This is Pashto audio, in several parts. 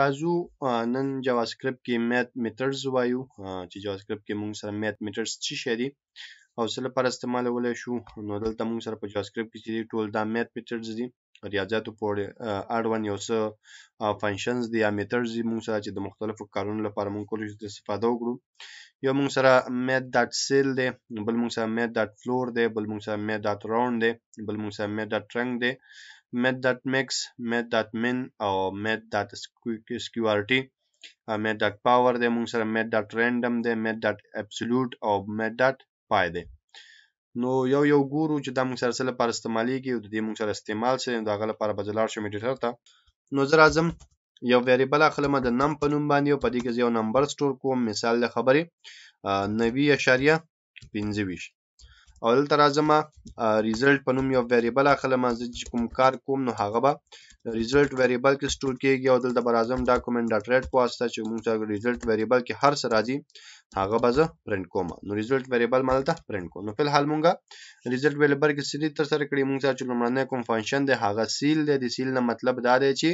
راځو نن جاواسکريپټ کې میث میتھډز وایو چې جاواسکريپټ کې موږ سره میث میتھډز څه شي دي او څه لپاره استعمالولای شو. نو دلته موږ سره په جاواسکريپټ کې چې ټول دا میث میتھډز دي ریاضیاتو پورې اړوند یو څه فنکشنز دي یا میتھډز دي موږ سره چې د مختلفو کارونو لپاره موږ کولی شو استفاده وکړو. یو موږ سره میث ډاټ سیل دی، بل موږ سره میث ډاټ فلور دی، بل موږ سره میث ډاټ راوند دی، بل موږ سره میث ډاټ ټرنک دی، میث ډاټ میکس، میث ډاټ من او میث ډاټ سکیورټي، میث ډاټ پاور دی، موږ سره میث ډاټ رینډم دی، میث ډاټ ابسولوټ او میث ډاټ پای دی. نو یو ګورو چې دا موږ سره څه لپاره استعمالیږي او د دې موږ سره استعمال څه دی. د هغه لپاره به زه لاړ شم ایډیټر ته. نو زه راځم یو ویریبل اخلم د نم په نوم باندې او په دې کې یو نمبر سٹور کوم، مثال د خبرې 90.25 او دلته راځم ریزلټ په نوم یو ویریبل اخلم. زه چې کوم کار کوم نو هغه به ریزلټ ویریبل کې سٹور کیږي او دلته به راځم ډاکومنٹ ډاټ ریډ په واسطه چې موږ سره ریزلټ ویریبل کې هر څه راځي هغه به زه پرنټ کوم. نو ریزلټ ویریبل مالته پرنټ کوم. نو په الحال موږ ریزلټ ویریبل کې څه تر سره کړی، موږ سره چې لومړنی کوم فنکشن دی هغه سیل دی. د سیل نه مطلب دا دی چې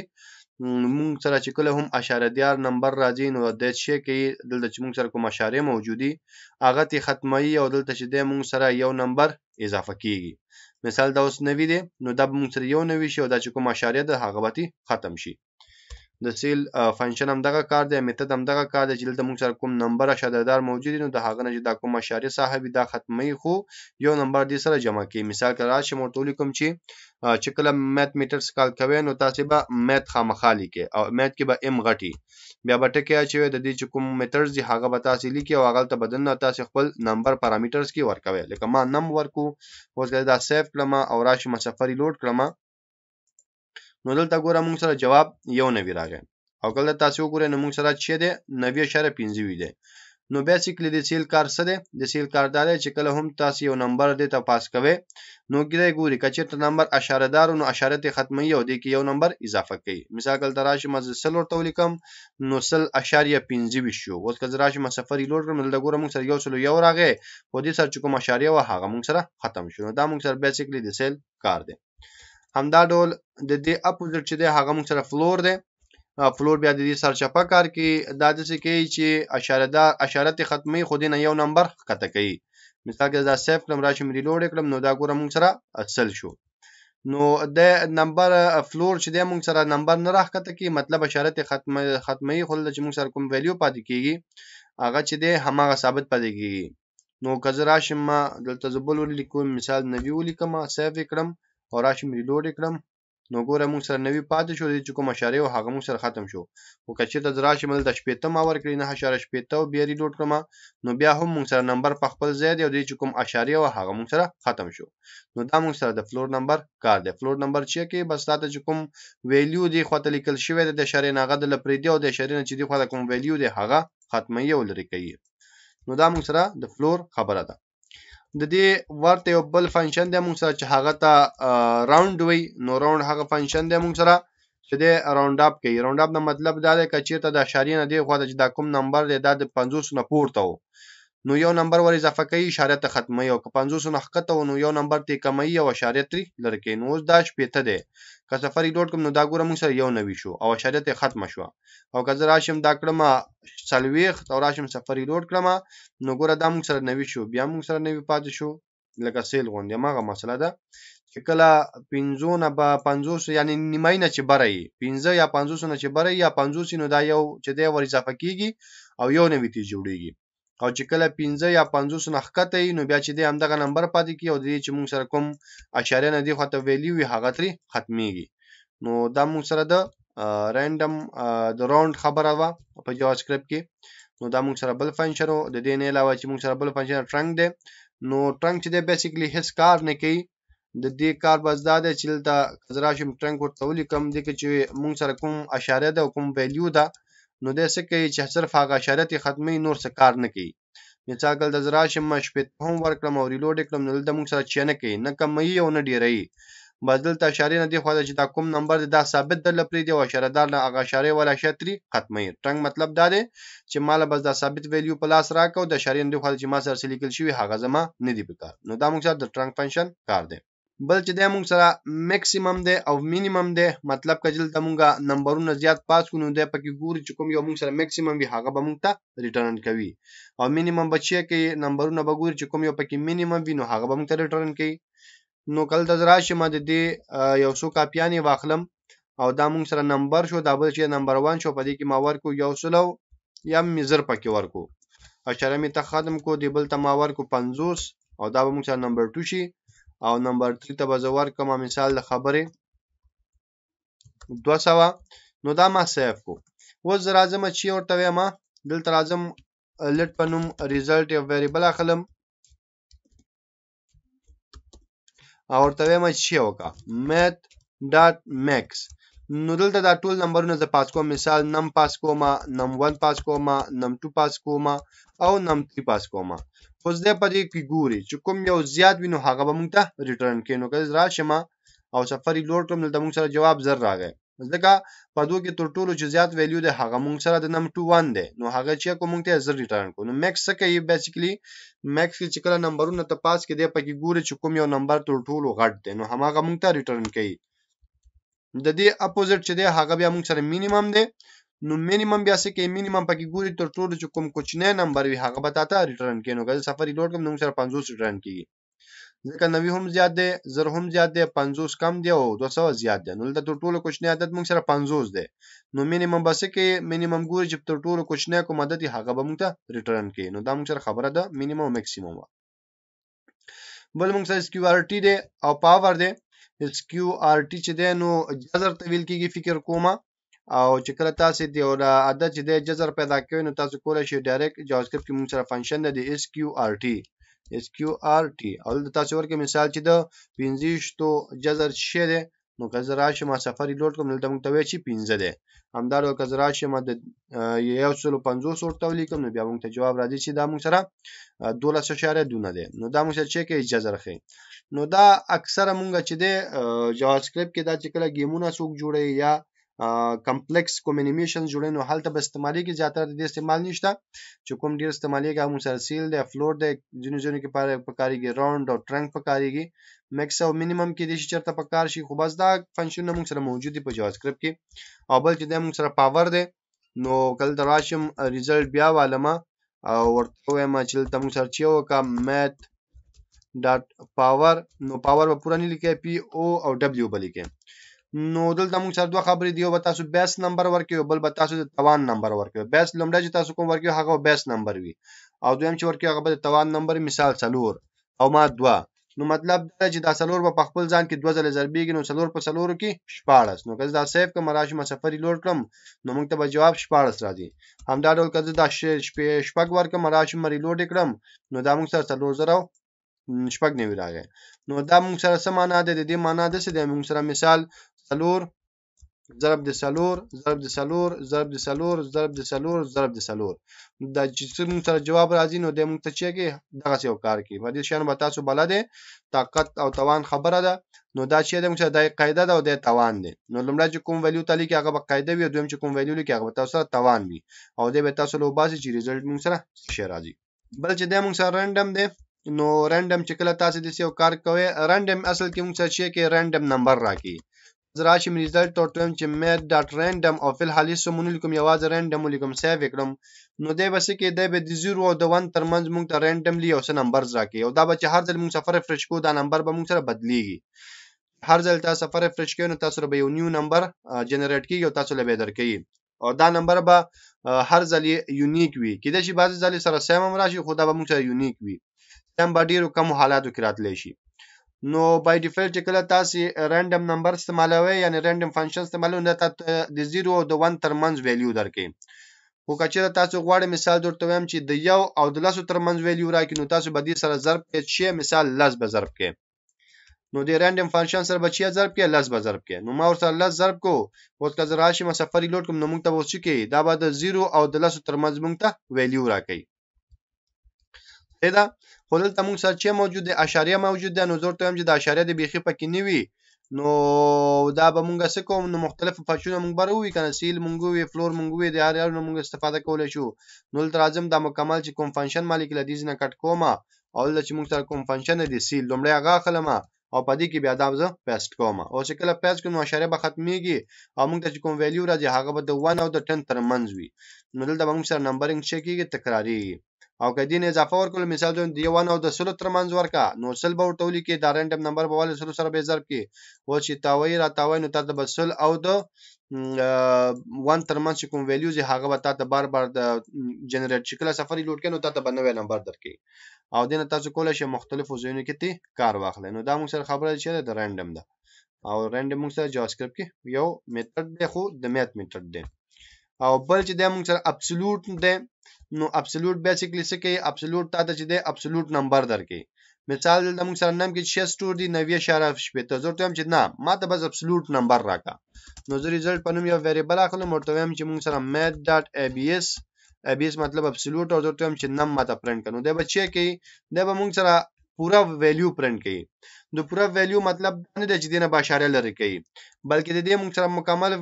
موږ سره چې کله هم اشاره دیار نمبر راځي نو د شی کې دلته چې موږ سره کوم اشاره موجودي هغه تی ختمي او دلته چې د موږ سره یو نمبر اضافه کیږي. مثال دا اوس 90 دی نو دا موږ سره یو 90 شي او دا چې کوم اشاره ده هغه به ختم شي. د سیل فنکشن هم دغه کار دی، میتھډ هم دغه کار دی چې دلته موږ سره کوم نمبر اشاره دار موجود نو د هغه نه چې دا کوم اشاره صاحب دا ختمي خو یو نمبر دې سره جمع کی. مثال کړه چې مو ټول کوم چې کله میث میتھډز کال کوي نو تاسو به میث خامخا لیکي او میث کې به ام غټي بیا به ټکی اچوي د دې چې کوم میتھډز دي هغه به تاسو لیکي او هغه ته بدن نه تاسو خپل نمبر پارامټرز کې ورکوي. لکه ما نم ورکو اوس دا سیف کړم او راشي ما سفری لوډ کړم نو دلته ګوره موږ سره جواب یو 90 راغی او کله تاسو وګورئ نو موږ سره چې دی 90.25 دی. نو بیسیکلی د سیل کار څه دی؟ د سیل کار دا دی چې کله هم تاسو یو نمبر دی ته پاس کوئ نو ګورئ که چېرته نمبر اشاره دار نو اشاره ته ختمي او د کې یو نمبر اضافه کوي. مثال کله راشي ما سل ورته ولیکم نو 0.25 شو. اوس کله راشي ما سفری لوډ کړم دلته ګوره موږ سره یو راغی په دې سره چې کوم اشاره و هغه موږ سره ختم شو. نو دا موږ سره بیسیکلی د سیل کار دی. همدا ډول د دې اپوزیټ چې دی هغه موږ سره فلور دی. فلور بیا د دې سرچپه کار کې دا د څه کوي چې اشاره ته ختمي خو دې نه یو نمبر ښکته کوي. مثال کې دا سیف کړم راشم ریلوډ کړم نو دا ګوره موږ سره اصل شو. نو د نمبر فلور چې د موږ سره نمبر نه راښکته کوي مطلب اشاره ته ختمي خو چې موږ سره کوم ویلیو پاتې کیږي هغه چې د هماغه ثابت پاتې کیږي. نو که زه راشم ما دلته زبل ولیکم مثال 90 ولیکم سیف کړم او راشم ریلوډ کړم نو ګوره موږ سره 90 پاتې شو چې کوم اشاره او هغه موږ سره ختم شو. او که چېرته زه راشم دلته شپېته ما ورکړي 9.8 او بیا ریلوډ کړم نو بیا هم موږ سره نمبر په خپل ځای دی او د چې کوم اشاره او هغه موږ سره ختم شو. نو دا موږ سره د فلور نمبر کار دی. فلور نمبر چې کې بس تاسو چې کوم ویلیو دی خو ته لیکل شوی د اشاره نه غد لپاره دی او د اشاره نه چې دی خو کوم ویلیو دی هغه ختمي او لري کوي. نو دا موږ سره د فلور خبره ده. د دې ورته یو بل فنکشن دی موږ سره چې هغه ته راوند وي. نو راوند هغه فنکشن دی موږ سره چې د راوند اپ کوي. راوند اپ نه مطلب دا دی چې چیرته د اشاره نه دی خو چې دا کوم نمبر دی دا د 50 نه پورته و نو یو نمبر ور اضافه کوي اشاره ته ختمي او که 50 نه ښکته و نو یو نمبر ته کمي او اشاره تری لري نو اوس دا شپېته دی. که سفری ډوټ کوم نو دا ګوره موږ سره یو 90 شو او اشاره ته ختم شو. او که زه راشم دا کړم سلويخ او راشم سفری ډوټ کړم نو ګوره دا موږ سره 90 شو بیا موږ سره 90 پاتې شو. لکه سیل غونډه ماغه مسله ده چې کله 50 نه به 50 یعنی نیمای نه چې برای 15 یا 50 نه چې برای یا 50 نو دا یو چې دی ور اضافه کیږي او یو 90 تی جوړیږي. او چې کله 15 یا 50 نه ښکته نو بیا چې دی همدغه نمبر پاتې کی او د چې موږ سره کوم اشاره نه دی خو ته ویلیو هغه تری ختميږي. نو دا موږ سره د رینډم د راوند خبره وا په جاواسکريپټ کې. نو دا موږ سره بل فنکشن د دې نه علاوه چې موږ سره بل فنکشن ټرنک دی. نو ټرنک چې دی بیسیکلی هیڅ کار نه کوي. د دې کار بس دا دی چې دلته زراشم ټرنک ورته ولیکم د کې چې موږ سره کوم اشاره ده او کوم ویلیو ده نو د څه کوي چې صرف هغه اشاره ته ختمي نور څه کار نه کوي. مثال کله د زراشم شپېت هم ورکړم او ریلوډ کړم نو دلته موږ سره چې نه کوي نه کمي او نه ډیري بدل ته اشاره نه دی خو چې دا کوم نمبر دا ثابت در لپاره دی او اشاره دار نه هغه اشاره ولا شتري ختمي. ټرنک مطلب دا دی چې مال بس دا ثابت ویلیو پلاس راکو د اشاره نه دی خو چې ما سره لیکل شوی هغه زما نه دی پکار. نو دا موږ سره د ټرنک فنکشن کار دی. بل چې دی مونږ سره میکسیمم دی او مینیمم دی مطلب که دلته مونږه نمبرونه زیات پاس کړو نو دی پکې ګوري چې کوم یو مونږ سره میکسیمم وي هغه به مونږ ته ریټرن کوي او مینیمم به چیک کوي نمبرونه به ګوري چې کوم یو پکې مینیمم وي نو هغه به مونږ ته ریټرن کوي نو کله ته راشم د دې یو څو کاپیانې واخلم او دا مونږ سره نمبر شو دا بل چې نمبر 1 شو په دې کې ما ورکو یو سلو یا میزر پکې ورکو اشاره می ته ختم کو دی بل ته ما ورکو 50 او دا به مونږ سره نمبر 2 شي او نمبر 3 ته به زه ورکم مثال د خبرې 200 نو دا ما سیف کو اوس زه راځم چې ورته وایم دلته راځم لټ په نوم ریزلټ یو ویریبل اخلم او ورته وایم چې وکا math.max نو دلته دا ټول نمبرونه زه پاس کوم مثال نم پاس کوم نم 1 پاس کوم نم 2 پاس کوم او نم 3 پاس کوم اوس دې په دې کې ګوري چې کوم یو زیات وینو هغه به مونږ ته ریټرن کړي نو که راشم او سفری لوډ کړم دلته مونږ سره جواب زر راغی ځکه په دوه کې تر ټولو چې زیات ویلیو ده هغه مونږ سره د نم 2 1 ده نو هغه چې کوم مونږ ته زر ریټرن کو نو میکس څه کوي بیسیکلی میکس چې کله نمبرونه ته پاس کې دی پکې ګوري چې کوم یو نمبر تر ټولو غټ ده نو هغه مونږ ته ریټرن کوي د دې اپوزیټ چې دی هغه بیا مونږ سره مینیمم دی نو مینیمم بیا څه کوي مینیمم پکې ګوري تر ټولو چې کوم کوچنی نمبر وي هغه به تاته ریټرن کوي نو که سفری لوډ کوم نو سره 50 ریټرن کیږي ځکه 90 هم زیات دی زر هم زیات دی 50 کم دی او 200 زیات دی نو د ټولو کوچنی عدد مونږ سره 50 دی نو مینیمم بس کې مینیمم ګوري چې تر ټولو کوچنی کوم عدد هغه به مونږ ته ریټرن کوي نو دا مونږ سره خبره ده مینیمم او میکسیمم بل مونږ سره SQRT دی او پاور دی SQRT چې دی نو جذر ته ویل کیږي فکر کومه او چې کله تاسو دی او عدد چې دی جذر پیدا کوئ نو تاسو کولای شئ ډایرکټ جاواسکرپټ کې مونږ سره فنکشن دی SQRT او د تاسو ورکه مثال چې د 15 جذر شې دی نو که زه راشم سفری لوډ کوم دلته مونږ ته وایي چې 15 دی همدارو که زه راشم د 150 ورته ولیکم نو بیا مونږ ته جواب راځي چې دا مونږ سره 12.2 دی نو دا مونږ سره چې کې جذر خې نو دا اکثره مونږ چې دی جاواسکرپټ کې دا چې کله گیمونه څوک جوړي یا کمپلیکس کوم انیمیشن جوړي نو حالت به استعمالي کې زیاتره د استعمال نشته چې کوم ډیر استعمالي کې مونږ سره سیل دی فلوټ دی جنو کې پکاريږي راوند او ټرنک پکاريږي میکس او مینیمم کې د شي چرته پکار شي خو بس دا فنکشن مونږ سره موجود دی په جاواسکرپټ کې او بل چې د مونږ سره پاور دی نو کله دراشم ریزلټ بیا والما او ورته وایم چې تل مونږ سره چې وکا math ډاټ پاور نو پاور په پورا نه لیکي پی او او دبليو بلیکي نو دلته موږ سره دوه خبرې دی او تاسو بیس نمبر ورکړئ بل به تاسو د توان نمبر ورکړئ بیس لومړی چې تاسو کوم ورکړئ هغه بیس نمبر وي او دویم چې ورکړئ هغه به توان نمبر مثال 4 او ما 2 نو مطلب دا چې دا 4 په خپل ځان کې 2 ځله ضربېږي نو 4 په 4 کې 14 نو که دا سیف کوم راشم سفری لوډ کړم نو موږ ته به جواب 14 راځي همدا ډول که دا شپږ ورکم راشم ریلوډ کړم نو دا موږ سره 4000 شپږ نیوي راغی نو دا موږ سره څه معنا ده د دې معنا ده چې موږ سره مثال 4 ضرب د 4 ضرب د 4 ضرب د 4 ضرب د 4 ضرب د 4 دا چې موږ سره جواب راځي نو د موږ ته چې دغه یو کار کوي په دې شان به تاسو بلده طاقت او توان خبره ده نو دا چې موږ سره د قاعده ده او د توان ده نو لمړی چې کوم ویلیو تلی کې هغه به قاعده وي دویم چې کوم ویلیو لیکي هغه تاسو سره توان وي او د به تاسو له باسي چې رزلټ موږ سره شي راځي بل چې د موږ سره رانډم ده نو رانډم چې کله تاسو د یو کار کوئ رانډم اصل کې موږ څه کې رانډم نمبر راکې زراشم ریزلټ او ټیم چې math.random او فل حالي سمون لیکم یوازې رانډم لیکم سیو وکړم نو دی بس کې دی به د 0 او د 1 ترمنځ موږ ته رانډملی او څه نمبرز راکې او دا به چې هر ځل موږ سفر ریفرش کو دا نمبر به موږ سره بدلیږي هر ځل تاسو سفر ریفرش کوئ نو تاسو به یو نیو نمبر جنریټ کیږي او تاسو له به درکې او دا نمبر به هر ځل یونیک وي کله چې بعضی ځل سره سیم هم راشي خو دا به موږ سره یونیک وي سیم به ډیرو کم حالاتو کې راتلی شي نو بای ډیفالت چې کله تاسو رانډم نمبر استعمالوي یعنی رانډم فنکشن استعمالوي نو تاسو د 0 او د 1 ترمنځ ویلیو درکې خو کچره تاسو غواړئ مثال درته وایم چې د 1 او د 10 ترمنځ ویلیو راکې نو تاسو به دې سره ضرب کې شي مثال 10 به ضرب کې نو د رانډم فنکشن سره بچي ضرب کې 10 به ضرب کې نو ما ور سره 10 ضرب کو اوس که راشي ما سفر لوډ کوم نو موږ ته وڅ کې دا به د 0 او د 10 ترمنځ موږ ته ویلیو راکې دا خو دلته موږ سره چې موجود دی اشاریه موجود ده نو زه ورته وایم چې د اشاریه د بیخي پکې نه وي نو دا به موږ څه کوم نو مختلفو فنکشنونه موږ به وي کنه سیل موږ وي فلور موږ وي د هر یو موږ استفاده کولای شو نو دلته راځم دا مکمل چې کوم فنکشن مالک لدیز نه کټ کومه او دلته چې موږ سره کوم فنکشن دی سیل لومړی هغه اخلم او په دې کې بیا دا زه پیسټ کوم او چې کله پیسټ کوم اشاره به ختميږي او موږ ته چې کوم ویلیو راځي هغه به د 1 او د 10 ترمنځ وي نو دلته به موږ سره نمبرینګ چک کیږي تکراری او کدی نه اضافه ورکول مثال د 1 او د 10 ترمنځ ورکا نو سل به ورټولي کې دا رانډم نمبر به ول 10 سره به ضرب کې او چې تاوي را تاوي نو تاسو به سل او د 1 ترمنځ کوم ویلیوز هغه به تاسو بار بار د جنریټ شکل سفري لوډ کینو تاسو به نوې نمبر درکې او دینه تاسو کولای شئ مختلفو ځایونو کې تی کار واخلئ نو دا موږ سره خبره چې د رانډم ده او رانډم موږ سره جاوا سکرپټ کې یو میتھډ دی خو د میث میتھډ دی او بل چې د موږ سره ابسولوټ دی نو ابسولوټ بیسیکلی څه کوي ابسولوټ تاسو چې دی ابسولوټ نمبر درکې مثال د موږ سره نم کې 6 سټور دی 90.8 زه ته چې نه ماته بس ابسولوټ نمبر راکا نو زه ریزلټ په نوم یو ویریبل اخلم ورته وایم چې موږ سره math.abs مطلب ابسولوټ او ورته وایم چې نم ماته پرنٹ کړو دا به چې کوي دا به موږ سره پورا ویلیو پرنٹ کوي د پورا ویلیو مطلب نه د چې دینه به اشاره لري کوي بلکې د دې موږ سره مکمل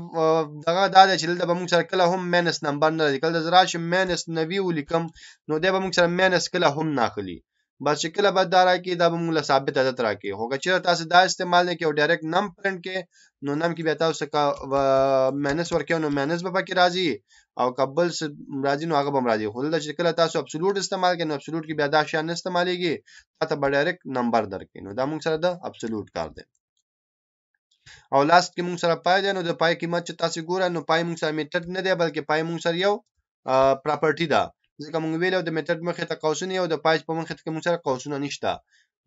دغه دا چې د موږ سره کله هم مینس نمبر نه لري کله د زراش مینس 90 ولیکم نو دا به موږ سره مینس کله هم ناخلی بس چې کله به دا راکې دا به موږ له ثابت عدد راکې هوګه چې تاسو دا استعمال نه کې او ډایرکټ نم پرنٹ کې نو نم کې به تاسو کا مینس ورکې نو مینس به پکې راځي او قبل راځي نو هغه به راځي خو دا چې کله تاسو ابسولوټ استعمال کې نو ابسولوټ کې بیا دا شان استعمالېږي تاسو به ډایرکټ نمبر درکې نو دا موږ سره د ابسولوټ کار دی او لاست کې موږ سره پای دی نو د پای قیمت چې تاسو ګورئ نو پای موږ سره میتھډ نه دی بلکې پای موږ سره یو پراپرټی ده ځکه موږ ویلو د میتھډ مخه ته قوسونه او د پای په مخه ته موږ سره قوسونه نشته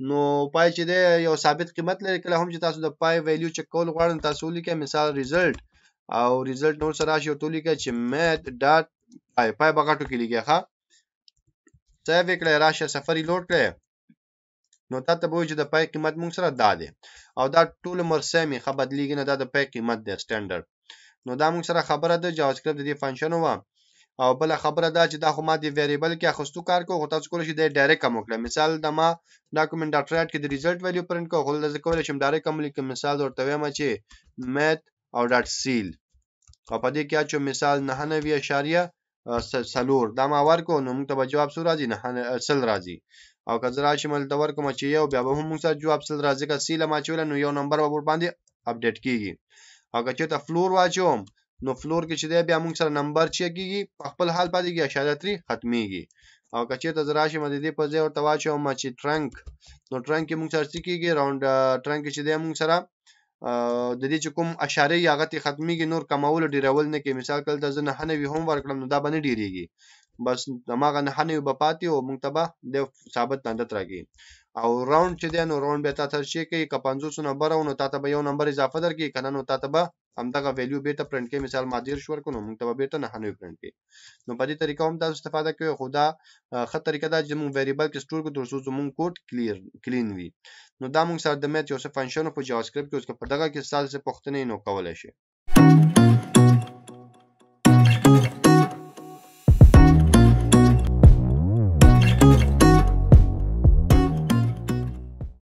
نو پای چې دی یو ثابت قیمت لري کله هم چې تاسو د پای ویلیو چک کول غواړئ تاسو لیکئ مثال ریزلټ او ریزلټ نو سره شو ټول لیکئ چې math.py بغټو کې لیکئ ښا سیو کړئ راشه سفري لوډ کړئ نو تاسو به چې د پای قیمت موږ سره دا دی او دا ټول مرسمي خه بدلیږي نه دا د پای قیمت دی سټانډرډ نو دا موږ سره خبره ده جاوا سکرپټ د دې فنکشن و او بل خبره ده چې دا خو ما دی ویریبل کې اخستو کار کو تاسو کولای شئ د ډایرکټ کوم کړئ مثال د ما ډاکومېنټ ډاټ رائټ کې د ریزلټ ویلیو پرنٹ کو خو لږ کولای شم ډایرکټ کوم لیکم مثال ورته وایم چې math او ډاټ سیل او په دې کې چې مثال 99.3 دا ما ورکو نو موږ ته جواب سور راځي نه اصل راځي او کزرا شمل د ورکو چې یو بیا به موږ سره جواب سل راځي که سیل ما چول نو یو نمبر ور باندې اپډیټ کیږي او که چې ته فلور واچوم نو فلور کې چې دی بیا موږ سره نمبر چک کیږي په خپل حال پاتې کې اشاره 3 ختميږي او که چې ته زرا شمه د دې په ځای ورته واچوم چې ټرنک نو ټرنک کې موږ سره څه کیږي راوند ټرنک چې دی موږ سره د دې چې کوم اشاره یې هغه ته ختميږي نور کمول ډیرول نه کې مثال کله د زنه هنوي هم ورکړم نو دا باندې ډیریږي بس دماغه نه هنوي به پاتې او موږ ته به د ثابت عدد راګي او راوند چې دی نو راوند به تاسو شي کوي ک 500 نمبر او نو تاسو به یو نمبر اضافه درکې کنه نو تاسو به همدغه ویلیو بیٹه پرنٹ کې مثال ما دیر شور کو نو موږ ته بیٹه نه هنوي پرنٹ کې نو په دې طریقه هم تاسو استفاده کوئ خدا خه طریقه دا چې موږ ویریبل کې سٹور کو ترڅو موږ کوډ کلین وي نو دا موږ سره د میث یو څه فنکشن په جاوا سکرپټ کې اوس په دغه کې ستاسو پوښتنې نو کولای شي